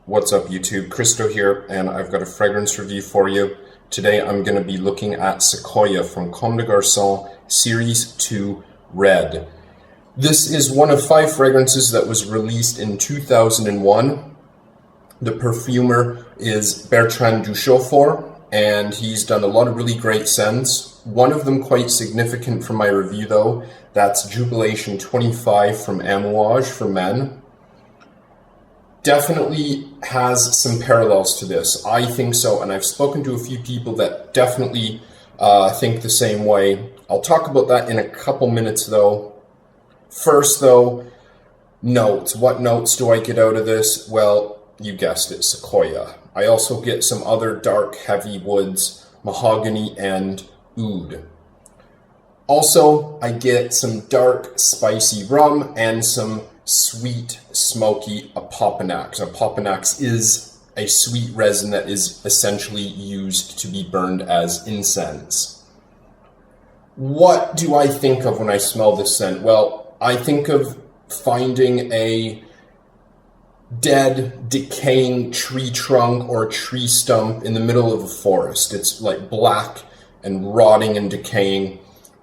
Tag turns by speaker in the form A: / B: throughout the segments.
A: What's up YouTube? Kristo here, and I've got a fragrance review for you. Today I'm going to be looking at Sequoia from Comme des Garcons Series 2 Red. This is one of 5 fragrances that was released in 2001. The perfumer is Bertrand Duchaufour, and he's done a lot of really great scents. One of them quite significant for my review though, that's Jubilation 25 from Amouage for men. Definitely has some parallels to this. I think so, and I've spoken to a few people that definitely think the same way. I'll talk about that in a couple minutes though. First though, notes. What notes do I get out of this? Well, you guessed it, Sequoia. I also get some other dark, heavy woods, mahogany and oud. Also, I get some dark, spicy rum and some sweet, smoky Apopanax. Apopanax is a sweet resin that is essentially used to be burned as incense. What do I think of when I smell this scent? Well, I think of finding a dead, decaying tree trunk or tree stump in the middle of a forest. It's like black and rotting and decaying,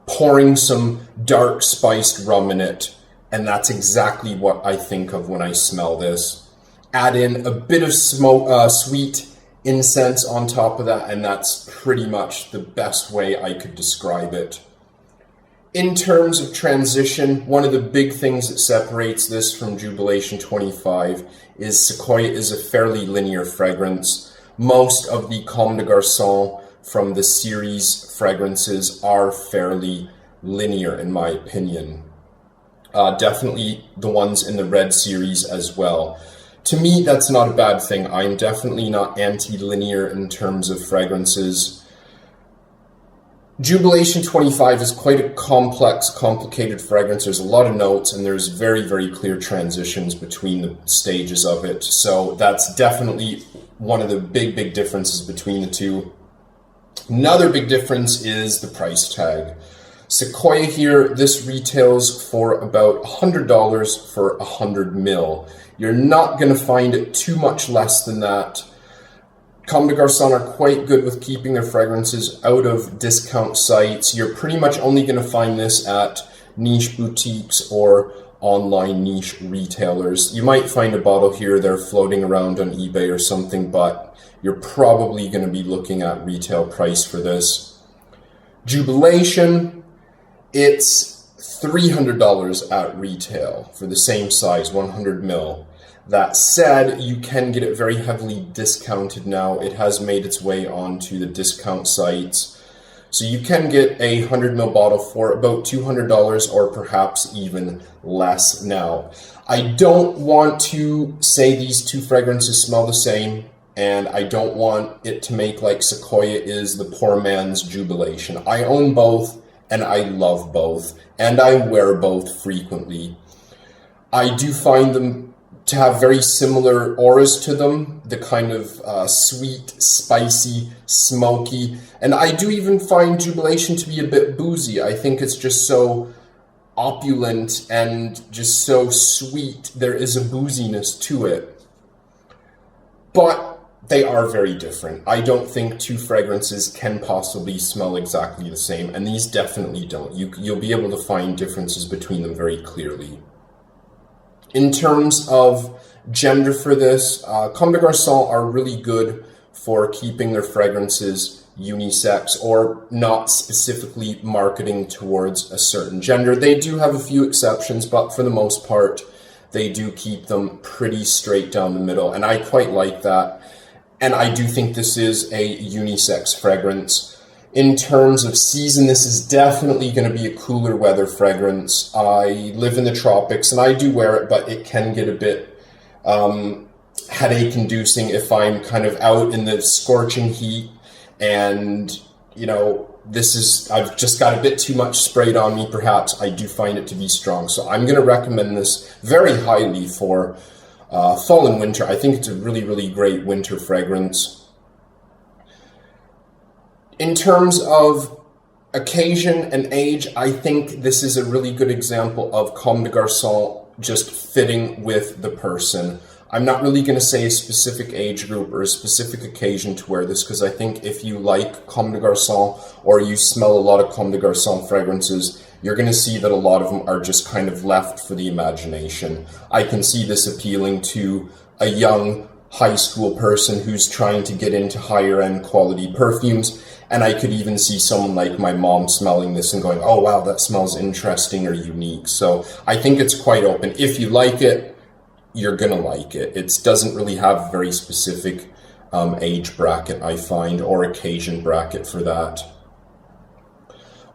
A: pouring some dark spiced rum in it, and that's exactly what I think of when I smell this. Add in a bit of sweet incense on top of that, and that's pretty much the best way I could describe it. In terms of transition, one of the big things that separates this from Jubilation 25 is Sequoia is a fairly linear fragrance. Most of the Comme des Garcons from the series fragrances are fairly linear in my opinion. Definitely the ones in the Red series as well. To me, that's not a bad thing. I'm definitely not anti-linear in terms of fragrances. Jubilation 25 is quite a complex, complicated fragrance. There's a lot of notes and there's very, very clear transitions between the stages of it. So that's definitely one of the big differences between the two. Another big difference is the price tag. Sequoia here, this retails for about $100 for 100 ml. You're not going to find it too much less than that. Comme des Garcons are quite good with keeping their fragrances out of discount sites. You're pretty much only going to find this at niche boutiques or online niche retailers. You might find a bottle here or there floating around on eBay or something, but you're probably going to be looking at retail price for this. Jubilation, it's $300 at retail for the same size, 100 ml. That said, you can get it very heavily discounted now. It has made its way onto the discount sites. So you can get a 100 ml bottle for about $200 or perhaps even less now. I don't want to say these two fragrances smell the same, and I don't want it to make like Sequoia is the poor man's Jubilation. I own both, and I love both, and I wear both frequently. I do find them to have very similar auras to them, the kind of sweet, spicy, smoky, and I do even find Jubilation to be a bit boozy. I think it's just so opulent and just so sweet. There is a booziness to it, but they are very different. I don't think two fragrances can possibly smell exactly the same, and these definitely don't. You'll be able to find differences between them very clearly. In terms of gender for this, Comme des Garcons are really good for keeping their fragrances unisex or not specifically marketing towards a certain gender. They do have a few exceptions, but for the most part, they do keep them pretty straight down the middle, and I quite like that. And I do think this is a unisex fragrance. In terms of season, this is definitely going to be a cooler weather fragrance. I live in the tropics and I do wear it, but it can get a bit headache-inducing if I'm kind of out in the scorching heat and, you know, I've just got a bit too much sprayed on me, perhaps. I do find it to be strong. So I'm going to recommend this very highly for fall and winter. I think it's a really great winter fragrance. In terms of occasion and age, I think this is a really good example of Comme des Garcons just fitting with the person. I'm not really going to say a specific age group or a specific occasion to wear this, because I think if you like Comme des Garçons or you smell a lot of Comme des Garçons fragrances, you're going to see that a lot of them are just kind of left for the imagination. I can see this appealing to a young high school person who's trying to get into higher end quality perfumes, and I could even see someone like my mom smelling this and going, oh wow, that smells interesting or unique. So I think it's quite open. If you like it, you're gonna like it. It doesn't really have a very specific age bracket, I find, or occasion bracket for that.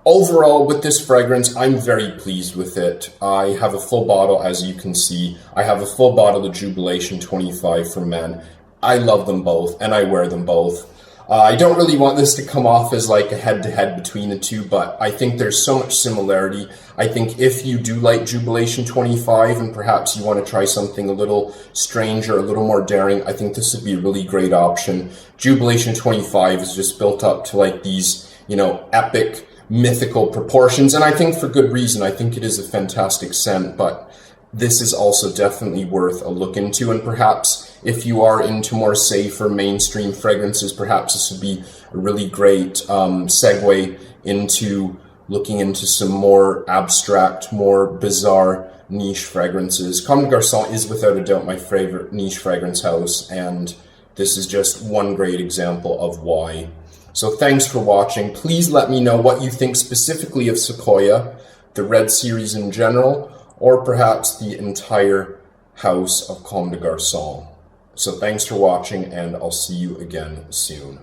A: Overall, with this fragrance, I'm very pleased with it. I have a full bottle, as you can see. I have a full bottle of Jubilation 25 for men. I love them both, and I wear them both. I don't really want this to come off as like a head-to-head between the two, but I think there's so much similarity. I think if you do like Jubilation 25 and perhaps you want to try something a little stranger, a little more daring, I think this would be a really great option. Jubilation 25 is just built up to like these, you know, epic, mythical proportions, and I think for good reason. I think it is a fantastic scent, but this is also definitely worth a look into, and perhaps if you are into more safer mainstream fragrances, perhaps this would be a really great segue into looking into some more abstract, more bizarre niche fragrances. Comme des Garçons is without a doubt my favorite niche fragrance house, and this is just one great example of why. So thanks for watching. Please let me know what you think specifically of Sequoia, the Red series in general, or perhaps the entire house of Comme des Garçons. So thanks for watching, and I'll see you again soon.